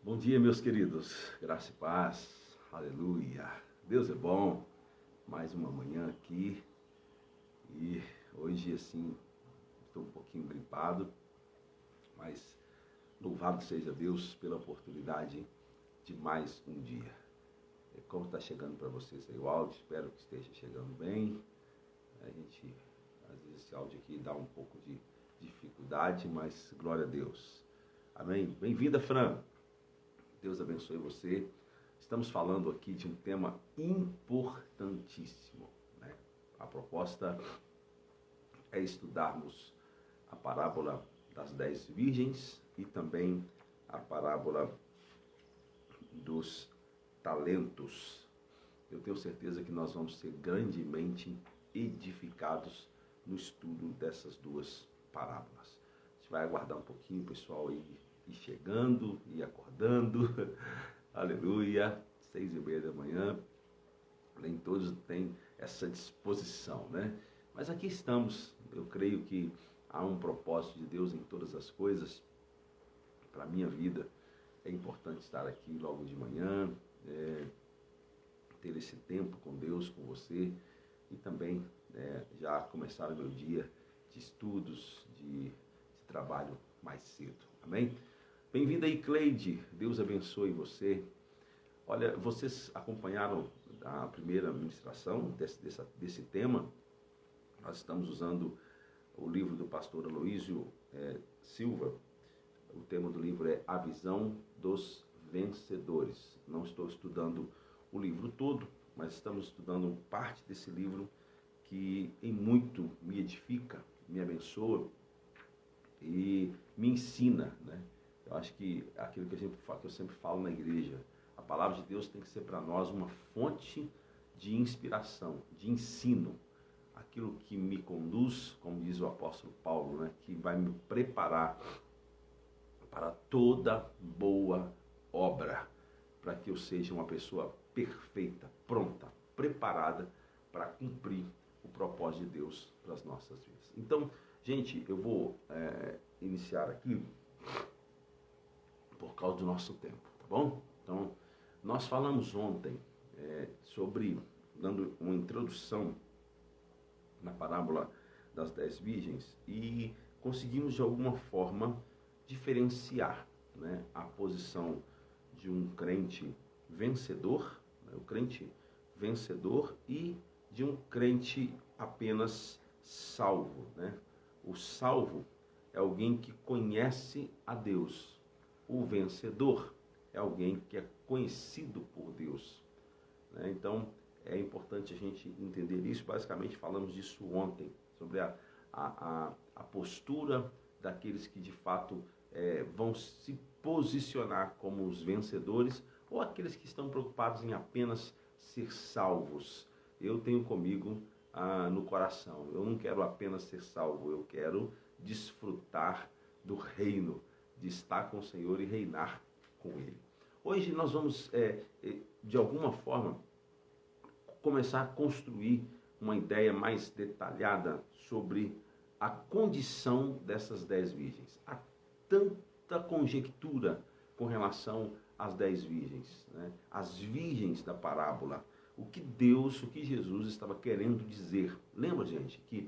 Bom dia, meus queridos. Graça e paz. Aleluia. Deus é bom. Mais uma manhã aqui. E hoje, assim, estou um pouquinho gripado, mas louvado seja Deus pela oportunidade de mais um dia. Como está chegando para vocês aí o áudio, espero que esteja chegando bem. A gente, às vezes, esse áudio aqui dá um pouco de dificuldade, mas glória a Deus. Amém? Bem-vinda, Fran. Deus abençoe você. Estamos falando aqui de um tema importantíssimo, né? A proposta é estudarmos a parábola das 10 virgens e também a parábola dos talentos. Eu tenho certeza que nós vamos ser grandemente edificados no estudo dessas duas parábolas. A gente vai aguardar um pouquinho, pessoal, aí ir chegando e acordando. Aleluia. 6:30 da manhã. Nem todos têm essa disposição, né? Mas aqui estamos. Eu creio que há um propósito de Deus em todas as coisas. Para a minha vida é importante estar aqui logo de manhã, ter esse tempo com Deus, com você, e também já começar o meu dia de estudos, de trabalho mais cedo. Amém? Bem-vinda aí, Cleide. Deus abençoe você. Olha, vocês acompanharam a primeira ministração desse tema. Nós estamos usando o livro do pastor Aloísio Silva. O tema do livro é A Visão dos Vencedores. Não estou estudando o livro todo, mas estamos estudando parte desse livro que em muito me edifica, me abençoa e me ensina, né? Eu acho que aquilo que eu sempre falo na igreja, a palavra de Deus tem que ser para nós uma fonte de inspiração, de ensino. Aquilo que me conduz, como diz o apóstolo Paulo, né, que vai me preparar para toda boa obra, para que eu seja uma pessoa perfeita, pronta, preparada para cumprir o propósito de Deus para as nossas vidas. Então, gente, eu vou iniciar aqui por causa do nosso tempo, tá bom? Então, nós falamos ontem dando uma introdução na parábola das 10 virgens e conseguimos de alguma forma diferenciar, né, a posição de um crente vencedor, né, o crente vencedor, e de um crente apenas salvo, né? O salvo é alguém que conhece a Deus. O vencedor é alguém que é conhecido por Deus, né? Então, é importante a gente entender isso. Basicamente, falamos disso ontem, sobre a postura daqueles que, de fato, vão se posicionar como os vencedores, ou aqueles que estão preocupados em apenas ser salvos. Eu tenho comigo no coração, eu não quero apenas ser salvo, eu quero desfrutar do reino, de estar com o Senhor e reinar com Ele. Hoje nós vamos, de alguma forma, começar a construir uma ideia mais detalhada sobre a condição dessas 10 virgens. Há tanta conjectura com relação às 10 virgens, né? As virgens da parábola. O que Jesus estava querendo dizer. Lembra, gente, que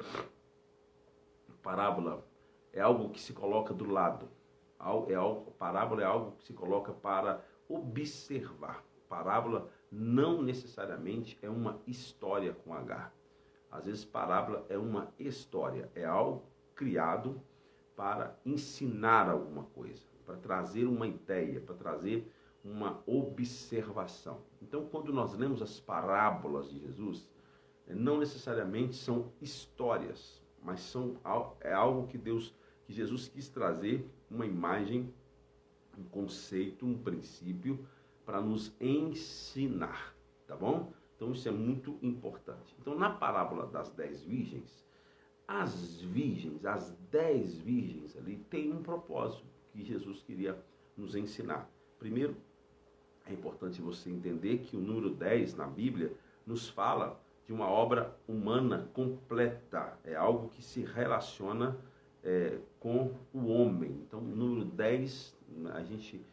parábola é algo que se coloca do lado. Parábola é algo que se coloca para observar. Parábola não necessariamente é uma história com H. Às vezes parábola é uma história, é algo criado para ensinar alguma coisa, para trazer uma ideia, para trazer uma observação. Então, quando nós lemos as parábolas de Jesus, não necessariamente são histórias, mas é algo que Jesus quis trazer, uma imagem, um conceito, um princípio, para nos ensinar, tá bom? Então isso é muito importante. Então, na parábola das 10 virgens, as 10 virgens ali, tem um propósito que Jesus queria nos ensinar. Primeiro, é importante você entender que o número 10 na Bíblia nos fala de uma obra humana completa. É algo que se relaciona com o homem. Então, o número 10, a gente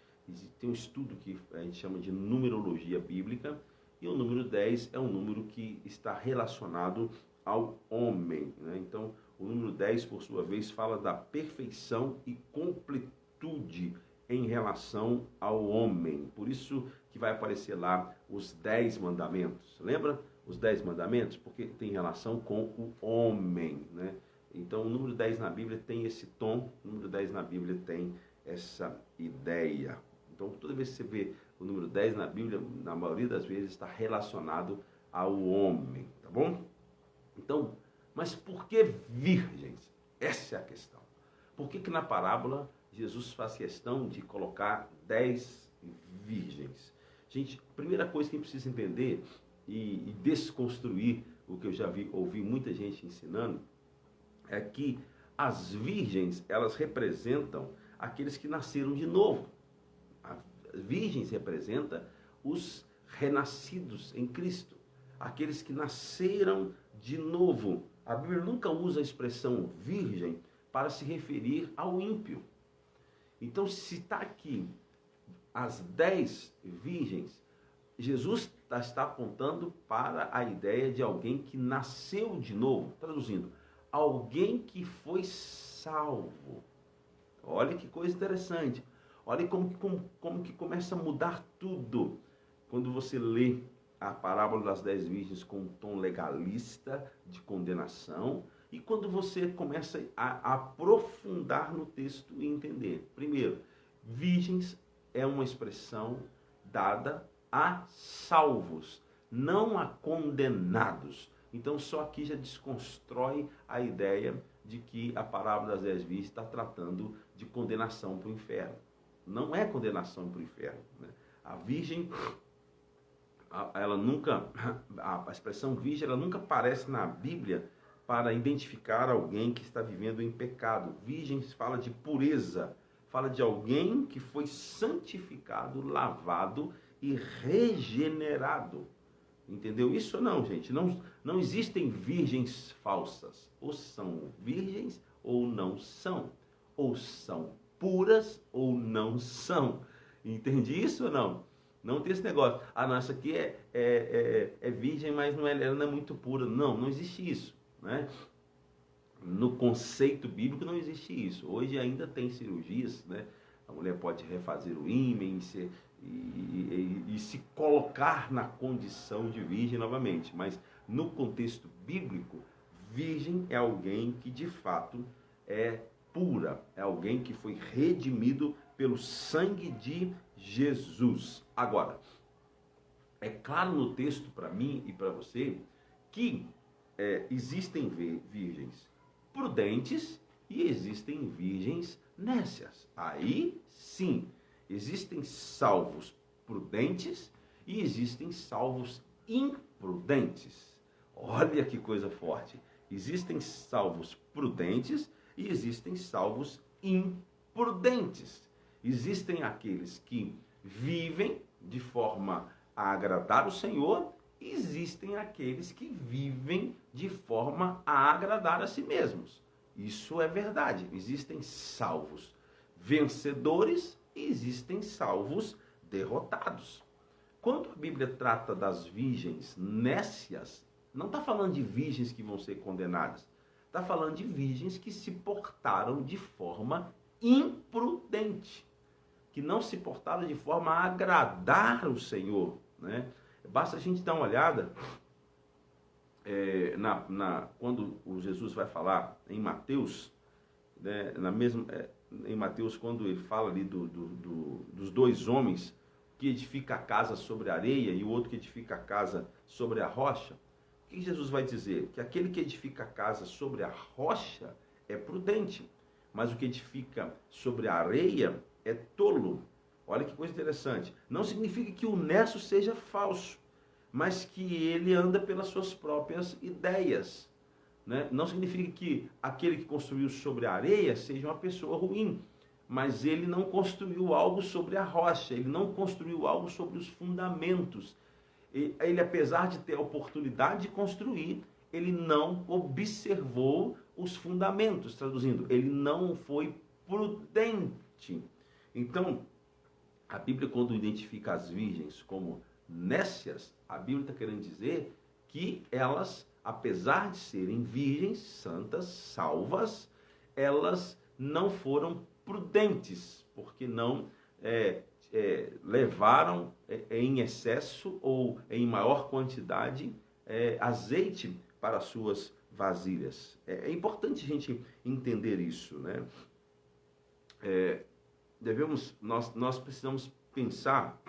Tem um estudo que a gente chama de numerologia bíblica, e o número 10 é um número que está relacionado ao homem, né? Então, o número 10, por sua vez, fala da perfeição e completude em relação ao homem. Por isso que vai aparecer lá os 10 mandamentos. Lembra? Os 10 mandamentos? Porque tem relação com o homem, né? Então, o número 10 na Bíblia tem esse tom, o número 10 na Bíblia tem essa ideia. Então, toda vez que você vê o número 10 na Bíblia, na maioria das vezes está relacionado ao homem, tá bom? Então, mas por que virgens? Essa é a questão. Por que na parábola Jesus faz questão de colocar 10 virgens? Gente, a primeira coisa que a gente precisa entender e desconstruir o que eu já ouvi muita gente ensinando, é que as virgens, elas representam aqueles que nasceram de novo. As virgens representam os renascidos em Cristo, aqueles que nasceram de novo. A Bíblia nunca usa a expressão virgem para se referir ao ímpio. Então, se está aqui as 10 virgens, Jesus está apontando para a ideia de alguém que nasceu de novo. Traduzindo, alguém que foi salvo. Olha que coisa interessante. Olha como que começa a mudar tudo quando você lê a parábola das 10 virgens com um tom legalista de condenação, e quando você começa a aprofundar no texto e entender. Primeiro, virgens é uma expressão dada a salvos, não a condenados. Então, só aqui já desconstrói a ideia de que a parábola das 10 virgens está tratando de condenação para o inferno. Não é condenação para o inferno, né? A virgem, ela nunca, a expressão virgem, ela nunca aparece na Bíblia para identificar alguém que está vivendo em pecado. Virgem fala de pureza, fala de alguém que foi santificado, lavado e regenerado. Entendeu isso ou não, gente? Não existem virgens falsas. Ou são virgens ou não são. Ou são puras ou não são. Entende isso ou não? Não tem esse negócio. A nossa aqui é virgem, mas ela não é muito pura. Não existe isso, né? No conceito bíblico não existe isso. Hoje ainda tem cirurgias, né? A mulher pode refazer o ímen e se colocar na condição de virgem novamente. Mas no contexto bíblico, virgem é alguém que de fato é pura, é alguém que foi redimido pelo sangue de Jesus. Agora, é claro no texto para mim e para você que existem virgens prudentes e existem virgens nécias. Aí sim, existem salvos prudentes e existem salvos imprudentes. Olha que coisa forte. Existem salvos prudentes e existem salvos imprudentes. Existem aqueles que vivem de forma a agradar o Senhor, e existem aqueles que vivem de forma a agradar a si mesmos. Isso é verdade. Existem salvos vencedores e existem salvos derrotados. Quando a Bíblia trata das virgens nécias, não está falando de virgens que vão ser condenadas. Está falando de virgens que se portaram de forma imprudente, que não se portaram de forma a agradar o Senhor, né? Basta a gente dar uma olhada quando o Jesus vai falar em Mateus, né, em Mateus, quando ele fala ali dos dois homens que edificam a casa sobre a areia e o outro que edifica a casa sobre a rocha. O que Jesus vai dizer? Que aquele que edifica a casa sobre a rocha é prudente, mas o que edifica sobre a areia é tolo. Olha que coisa interessante. Não significa que o nécio seja falso, mas que ele anda pelas suas próprias ideias, né? Não significa que aquele que construiu sobre a areia seja uma pessoa ruim, mas ele não construiu algo sobre a rocha, ele não construiu algo sobre os fundamentos. Ele, apesar de ter a oportunidade de construir, ele não observou os fundamentos. Traduzindo, ele não foi prudente. Então, a Bíblia, quando identifica as virgens como nécias, a Bíblia está querendo dizer que elas, apesar de serem virgens, santas, salvas, elas não foram prudentes, porque não levaram em excesso ou em maior quantidade azeite para as suas vasilhas. É importante a gente entender isso, né? Nós precisamos pensar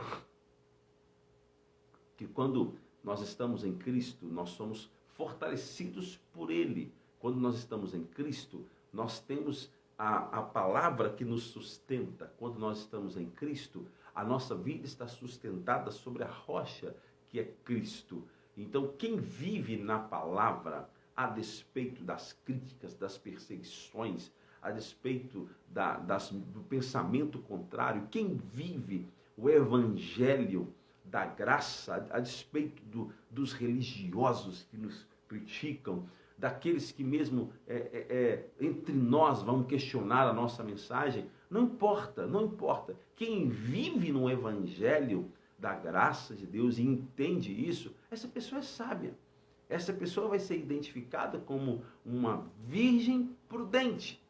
que quando nós estamos em Cristo, nós somos fortalecidos por Ele. Quando nós estamos em Cristo, nós temos a palavra que nos sustenta. Quando nós estamos em Cristo, a nossa vida está sustentada sobre a rocha que é Cristo. Então, quem vive na palavra, a despeito das críticas, das perseguições, a despeito do pensamento contrário, quem vive o evangelho da graça, a despeito dos religiosos que nos criticam, daqueles que mesmo entre nós vão questionar a nossa mensagem, não importa. Quem vive no evangelho da graça de Deus e entende isso, essa pessoa é sábia. Essa pessoa vai ser identificada como uma virgem prudente.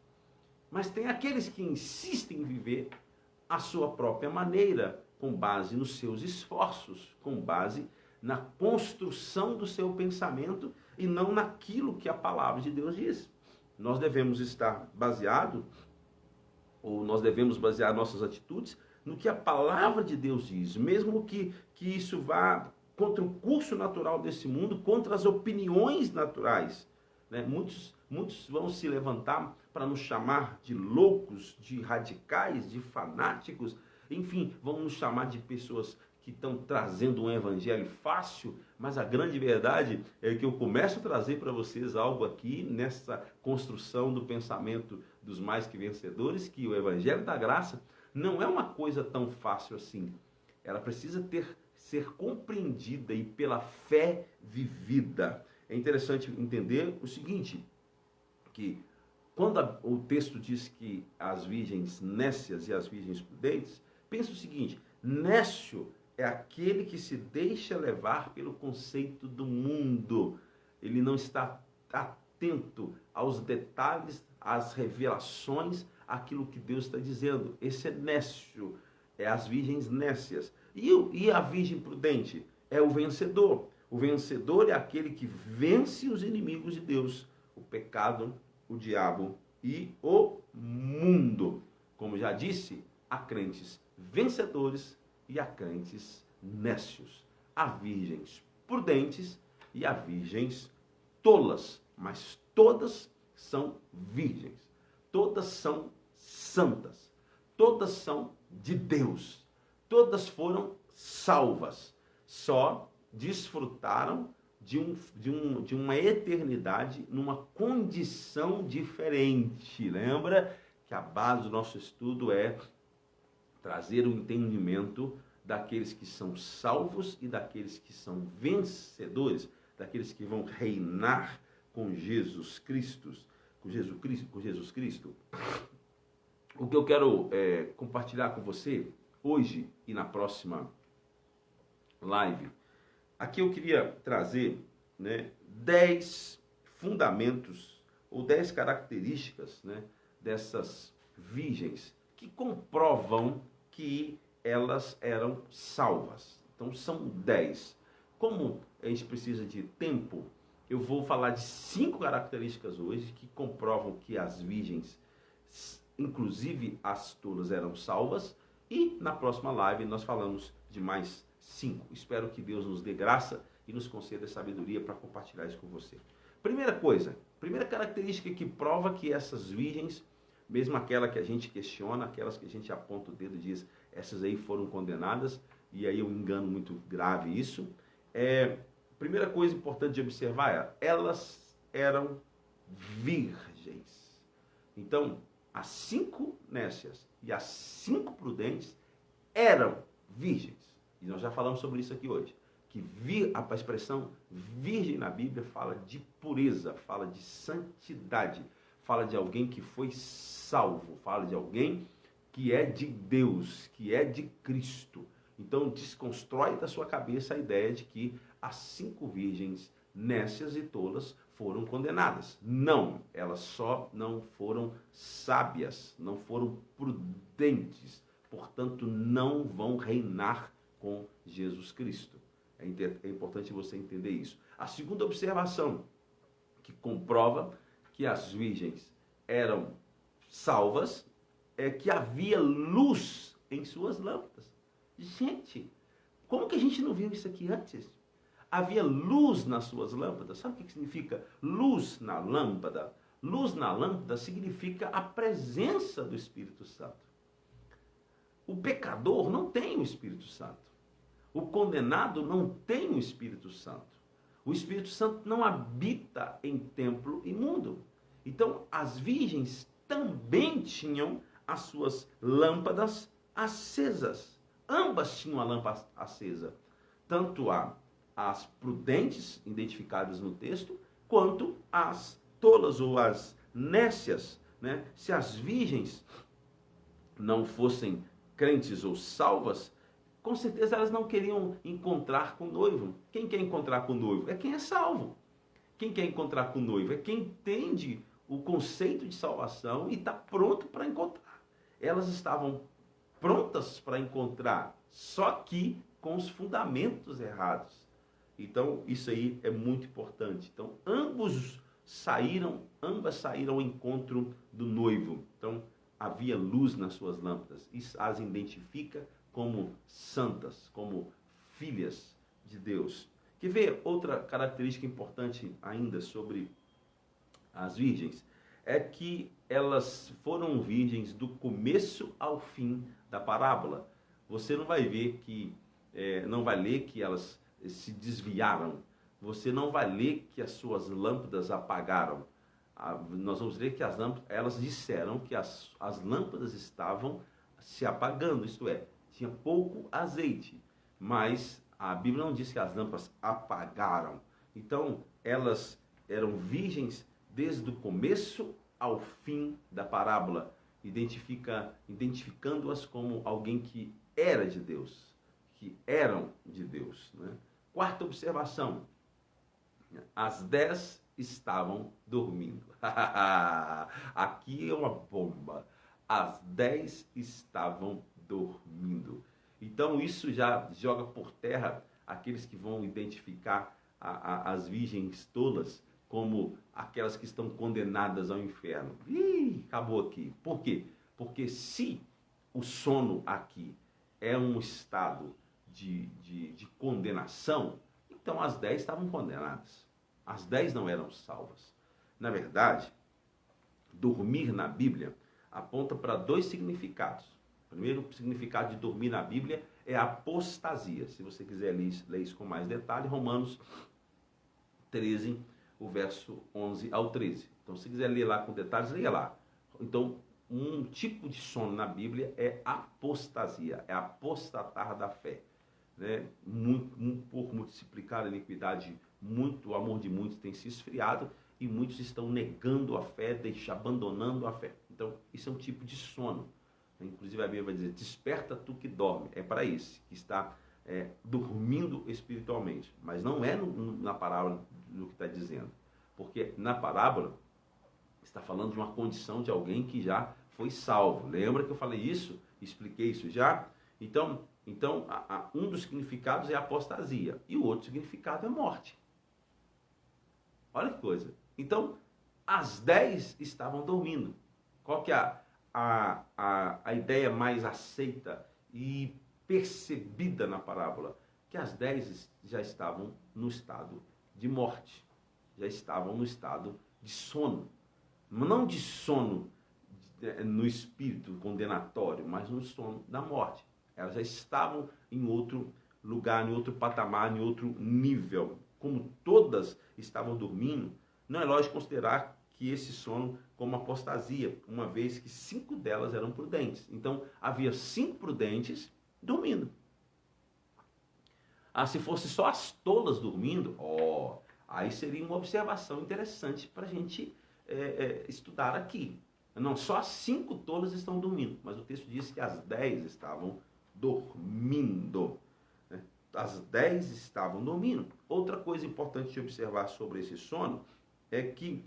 Mas tem aqueles que insistem em viver a sua própria maneira, com base nos seus esforços, com base na construção do seu pensamento e não naquilo que a palavra de Deus diz. Nós devemos estar baseado, ou nós devemos basear nossas atitudes no que a palavra de Deus diz, mesmo que isso vá contra o curso natural desse mundo, contra as opiniões naturais, né? Muitos vão se levantar para nos chamar de loucos, de radicais, de fanáticos, enfim, vão nos chamar de pessoas que estão trazendo um evangelho fácil, mas a grande verdade é que eu começo a trazer para vocês algo aqui nessa construção do pensamento dos mais que vencedores, que o evangelho da graça não é uma coisa tão fácil assim. Ela precisa ser compreendida e pela fé vivida. É interessante entender o seguinte, que quando o texto diz que as virgens nécias e as virgens prudentes, pensa o seguinte: nécio é aquele que se deixa levar pelo conceito do mundo. Ele não está atento aos detalhes, às revelações, àquilo que Deus está dizendo. Esse é nécio, é as virgens nécias. E a virgem prudente é o vencedor. O vencedor é aquele que vence os inimigos de Deus, o pecado, o diabo e o mundo. Como já disse, há crentes vencedores e há crentes nécios. Há virgens prudentes e há virgens tolas, mas todas são virgens. Todas são santas. Todas são de Deus. Todas foram salvas. Só desfrutaram de uma eternidade numa condição diferente. Lembra que a base do nosso estudo é trazer o entendimento daqueles que são salvos e daqueles que são vencedores, daqueles que vão reinar com Jesus Cristo. O que eu quero compartilhar com você hoje e na próxima live, aqui eu queria trazer 10 fundamentos ou 10 características dessas virgens que comprovam que elas eram salvas. Então são 10. Como a gente precisa de tempo, eu vou falar de 5 características hoje que comprovam que as virgens, inclusive as tolas, eram salvas. E na próxima live nós falamos de mais 5. Espero que Deus nos dê graça e nos conceda sabedoria para compartilhar isso com você. Primeira característica que prova que essas virgens, mesmo aquela que a gente questiona, aquelas que a gente aponta o dedo e diz, essas aí foram condenadas, e aí é um engano muito grave isso. Primeira coisa importante de observar elas eram virgens. Então, as 5 nécias e as 5 prudentes eram virgens. E nós já falamos sobre isso aqui hoje. Que a expressão virgem na Bíblia fala de pureza, fala de santidade, fala de alguém que foi salvo, fala de alguém que é de Deus, que é de Cristo. Então, desconstrói da sua cabeça a ideia de que as 5 virgens nécias e tolas foram condenadas. Não, elas só não foram sábias, não foram prudentes, portanto, não vão reinar com Jesus Cristo. É importante você entender isso. A segunda observação, que comprova que as virgens eram salvas, é que havia luz em suas lâmpadas. Gente, como que a gente não viu isso aqui antes? Havia luz nas suas lâmpadas. Sabe o que significa luz na lâmpada? Luz na lâmpada significa a presença do Espírito Santo. O pecador não tem o Espírito Santo. O condenado não tem o Espírito Santo. O Espírito Santo não habita em templo imundo. Então, as virgens também tinham as suas lâmpadas acesas. Ambas tinham a lâmpada acesa. Tanto as prudentes, identificadas no texto, quanto as tolas ou as nécias. Né? Se as virgens não fossem crentes ou salvas, com certeza elas não queriam encontrar com o noivo. Quem quer encontrar com o noivo? É quem é salvo. Quem quer encontrar com o noivo? É quem entende o conceito de salvação e está pronto para encontrar. Elas estavam prontas para encontrar, só que com os fundamentos errados. Então, isso aí é muito importante. Então, ambas saíram ao encontro do noivo. Então, havia luz nas suas lâmpadas. Isso as identifica como santas, como filhas de Deus. Quer ver outra característica importante ainda sobre as virgens? É que elas foram virgens do começo ao fim da parábola. Você não vai ver que, não vai ler que elas se desviaram. Você não vai ler que as suas lâmpadas apagaram. Nós vamos ler que elas disseram que as lâmpadas estavam se apagando, isto é, tinha pouco azeite, mas a Bíblia não diz que as lâmpadas apagaram. Então, elas eram virgens desde o começo ao fim da parábola, identificando-as como alguém que era de Deus, que eram de Deus. Né? Quarta observação, as 10 estavam dormindo. Aqui é uma bomba. As 10 estavam dormindo. Então isso já joga por terra aqueles que vão identificar as virgens tolas como aquelas que estão condenadas ao inferno. Ih, acabou aqui. Por quê? Porque se o sono aqui é um estado de condenação, então as 10 estavam condenadas. As 10 não eram salvas. Na verdade, dormir na Bíblia aponta para 2 significados. O primeiro significado de dormir na Bíblia é apostasia. Se você quiser ler isso com mais detalhe, Romanos 13, o verso 11 ao 13. Então, se quiser ler lá com detalhes, leia lá. Então, um tipo de sono na Bíblia é apostasia, é apostatar da fé. Né? Por multiplicar a iniquidade, o amor de muitos tem se esfriado e muitos estão negando a fé, abandonando a fé. Então, isso é um tipo de sono. Inclusive a Bíblia vai dizer, desperta tu que dorme. É para esse que está dormindo espiritualmente. Mas não é na parábola do que está dizendo. Porque na parábola está falando de uma condição de alguém que já foi salvo. Lembra que eu falei isso? Expliquei isso já? Então um dos significados é apostasia. E o outro significado é morte. Olha que coisa. Então, as 10 estavam dormindo. Qual que é a ideia mais aceita e percebida na parábola? Que as 10 já estavam no estado de morte, já estavam no estado de sono, não de sono no espírito condenatório, mas no sono da morte. Elas já estavam em outro lugar, em outro patamar, em outro nível. Como todas estavam dormindo, não é lógico considerar que esse sono como apostasia, uma vez que 5 delas eram prudentes. Então, havia 5 prudentes dormindo. Se fosse só as tolas dormindo, aí seria uma observação interessante para a gente estudar aqui. Não, só as 5 tolas estão dormindo, mas o texto diz que as 10 estavam dormindo. Né? As 10 estavam dormindo. Outra coisa importante de observar sobre esse sono é que,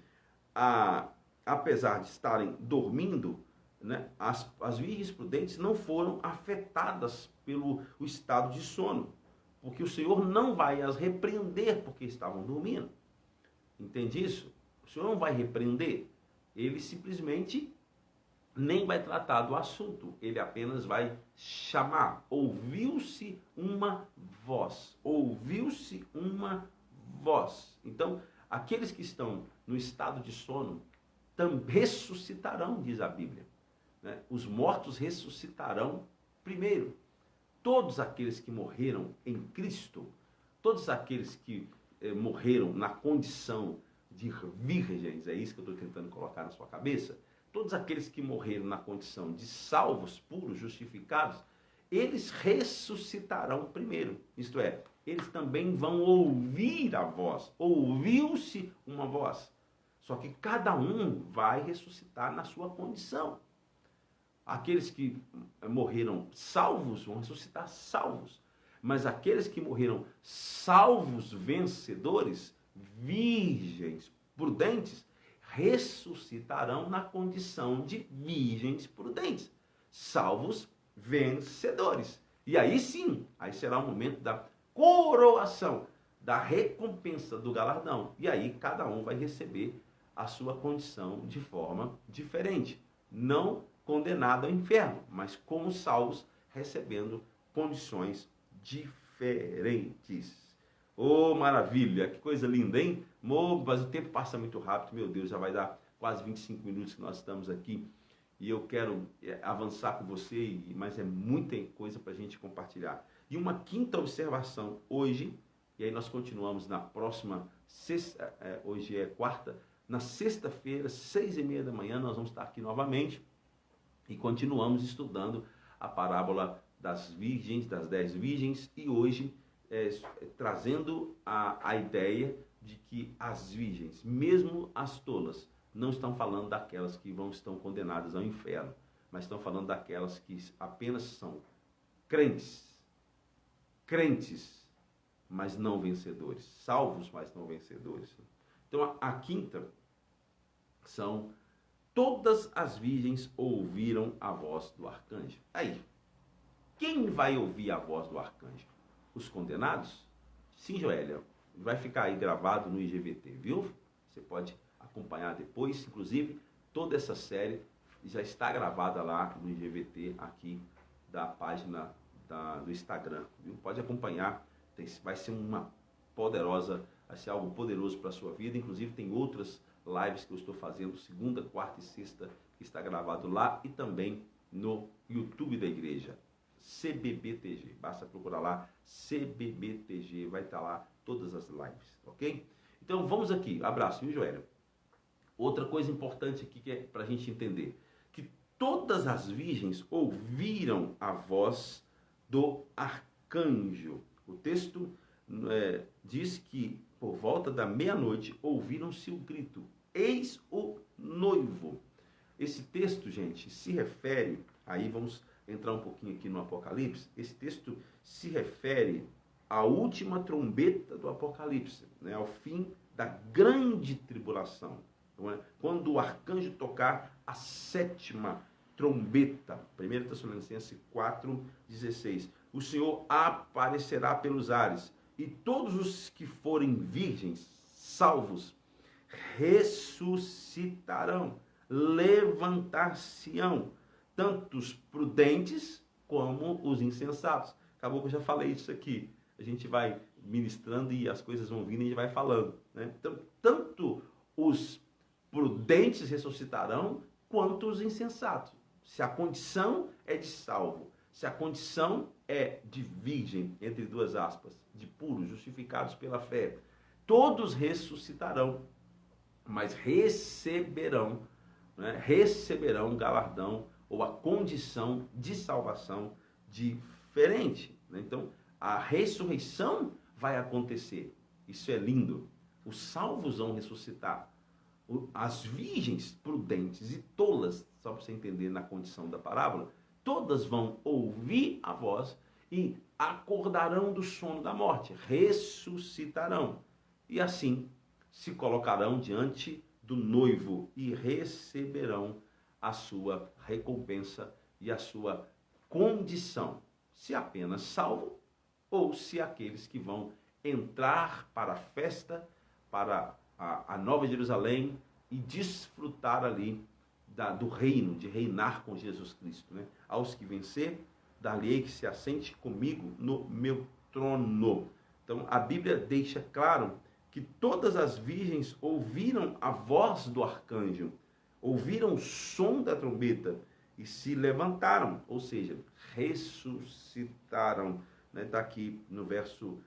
apesar de estarem dormindo, né, as virgens prudentes não foram afetadas pelo o estado de sono, porque o Senhor não vai as repreender porque estavam dormindo. Entende isso? O Senhor não vai repreender, ele simplesmente nem vai tratar do assunto, ele apenas vai chamar. Ouviu-se uma voz, ouviu-se uma voz. Então, aqueles que estão no estado de sono ressuscitarão, diz a Bíblia. Né? Os mortos ressuscitarão primeiro. Todos aqueles que morreram em Cristo, todos aqueles que morreram na condição de virgens, é isso que eu estou tentando colocar na sua cabeça, todos aqueles que morreram na condição de salvos, puros, justificados, eles ressuscitarão primeiro. Isto é, eles também vão ouvir a voz. Ouviu-se uma voz. Só que cada um vai ressuscitar na sua condição. Aqueles que morreram salvos vão ressuscitar salvos. Mas aqueles que morreram salvos vencedores, virgens prudentes, ressuscitarão na condição de virgens prudentes, salvos vencedores. E aí sim, aí será o momento da coroação, da recompensa do galardão. E aí cada um vai receber a sua condição de forma diferente. Não condenado ao inferno, mas como salvos recebendo condições diferentes. Oh, maravilha, que coisa linda, hein? Mas o tempo passa muito rápido, meu Deus, já vai dar quase 25 minutos que nós estamos aqui e eu quero avançar com você, mas é muita coisa para a gente compartilhar. E uma quinta observação hoje, e aí nós continuamos na próxima sexta, hoje é quarta, na sexta-feira, 6h30 da manhã, nós vamos estar aqui novamente e continuamos estudando a parábola das virgens, das 10 virgens, e hoje trazendo a ideia de que as virgens, mesmo as tolas, não estão falando daquelas que estão condenadas ao inferno, mas estão falando daquelas que apenas são crentes, mas não vencedores, salvos, mas não vencedores. Então a quinta são: todas as virgens ouviram a voz do arcanjo. Aí, quem vai ouvir a voz do arcanjo? Os condenados? Sim, Joélia, vai ficar aí gravado no IGVT, viu? Você pode acompanhar depois, inclusive toda essa série já está gravada lá no IGVT, aqui da página do Instagram, viu? Pode acompanhar, vai ser vai ser algo poderoso para a sua vida. Inclusive tem outras lives que eu estou fazendo, segunda, quarta e sexta, que está gravado lá, e também no YouTube da igreja, CBBTG, basta procurar lá, CBBTG, vai estar lá todas as lives, ok? Então vamos aqui, abraço, viu, Joélia? Outra coisa importante aqui que é para a gente entender, que todas as virgens ouviram a voz do arcanjo. O texto diz que por volta da meia-noite ouviram-se o grito: eis o noivo. Esse texto, gente, se refere, aí vamos entrar um pouquinho aqui no Apocalipse, esse texto se refere à última trombeta do Apocalipse, né, ao fim da grande tribulação. Não é? Quando o arcanjo tocar a 7ª trombeta, 1 Tessalonicenses 4,16, o Senhor aparecerá pelos ares, e todos os que forem virgens, salvos, ressuscitarão, levantar-se-ão, tanto os prudentes como os insensatos. Acabou que eu já falei isso aqui. A gente vai ministrando e as coisas vão vindo e a gente vai falando, né? Então, tanto os prudentes ressuscitarão, quanto os insensatos. Se a condição é de salvo, se a condição é de virgem, entre duas aspas, de puros, justificados pela fé, todos ressuscitarão, mas receberão um galardão ou a condição de salvação diferente. Né? Então, a ressurreição vai acontecer. Isso é lindo. Os salvos vão ressuscitar. as virgens prudentes e tolas, só para você entender na condição da parábola, todas vão ouvir a voz e acordarão do sono da morte, ressuscitarão. E assim se colocarão diante do noivo e receberão a sua recompensa e a sua condição, se apenas salvo ou se aqueles que vão entrar para a festa, para a Nova Jerusalém e desfrutar ali do reino, de reinar com Jesus Cristo. Né? Aos que vencer, dar-lhe que se assente comigo no meu trono. Então a Bíblia deixa claro que todas as virgens ouviram a voz do arcanjo, ouviram o som da trombeta e se levantaram, ou seja, ressuscitaram. Está aqui no verso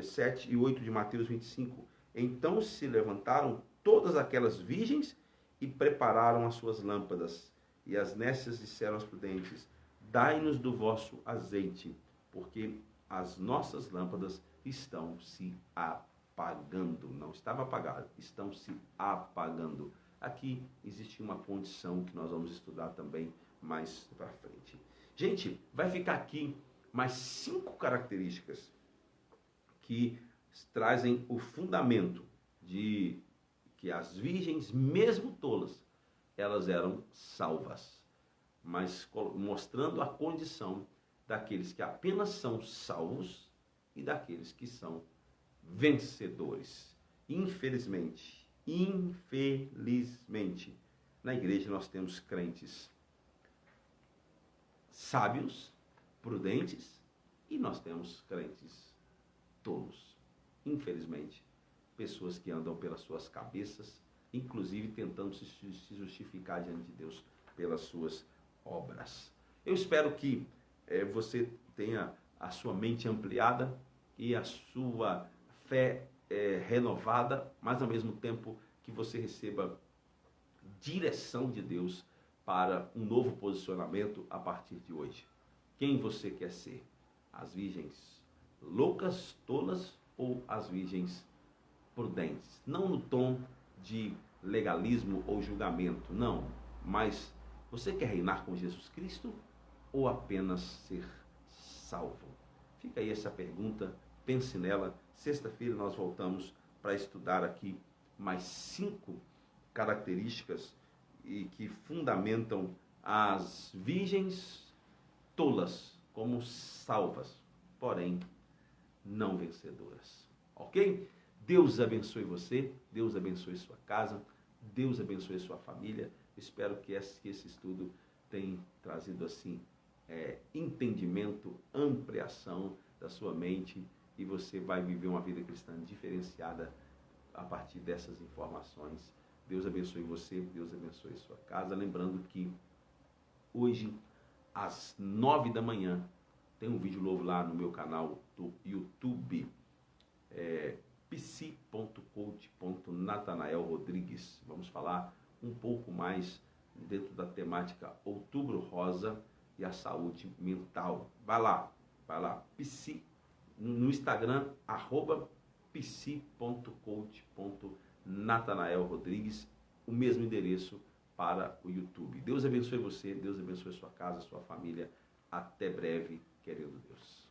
7 e 8 de Mateus 25. Então se levantaram todas aquelas virgens e prepararam as suas lâmpadas. E as nécias disseram aos prudentes: dai-nos do vosso azeite, porque as nossas lâmpadas estão se apagando. Não estava apagado, estão se apagando. Aqui existe uma condição que nós vamos estudar também mais para frente. Gente, vai ficar aqui mais 5 características que trazem o fundamento de que as virgens, mesmo tolas, elas eram salvas, mas mostrando a condição daqueles que apenas são salvos e daqueles que são vencedores. Infelizmente, na igreja nós temos crentes sábios, prudentes, e nós temos crentes tolos. Infelizmente, pessoas que andam pelas suas cabeças, inclusive tentando se justificar diante de Deus pelas suas obras. Eu espero que você tenha a sua mente ampliada e a sua fé renovada, mas ao mesmo tempo que você receba direção de Deus para um novo posicionamento a partir de hoje. Quem você quer ser? As virgens loucas, tolas ou as virgens prudentes? Não no tom de legalismo ou julgamento, não. Mas você quer reinar com Jesus Cristo ou apenas ser salvo? Fica aí essa pergunta, pense nela. Sexta-feira nós voltamos para estudar aqui mais 5 características e que fundamentam as virgens tolas como salvas, porém não vencedoras. Ok? Deus abençoe você, Deus abençoe sua casa, Deus abençoe sua família. Espero que esse estudo tenha trazido assim entendimento, ampliação da sua mente, e você vai viver uma vida cristã diferenciada a partir dessas informações. Deus abençoe você, Deus abençoe sua casa. Lembrando que hoje, às 9 da manhã, tem um vídeo novo lá no meu canal do YouTube, psi.coach.natanael Rodrigues. Vamos falar um pouco mais dentro da temática Outubro Rosa e a saúde mental. Vai lá, psi, no Instagram, @psi.coach.natanael Rodrigues, o mesmo endereço para o YouTube. Deus abençoe você, Deus abençoe sua casa, sua família. Até breve, querido Deus.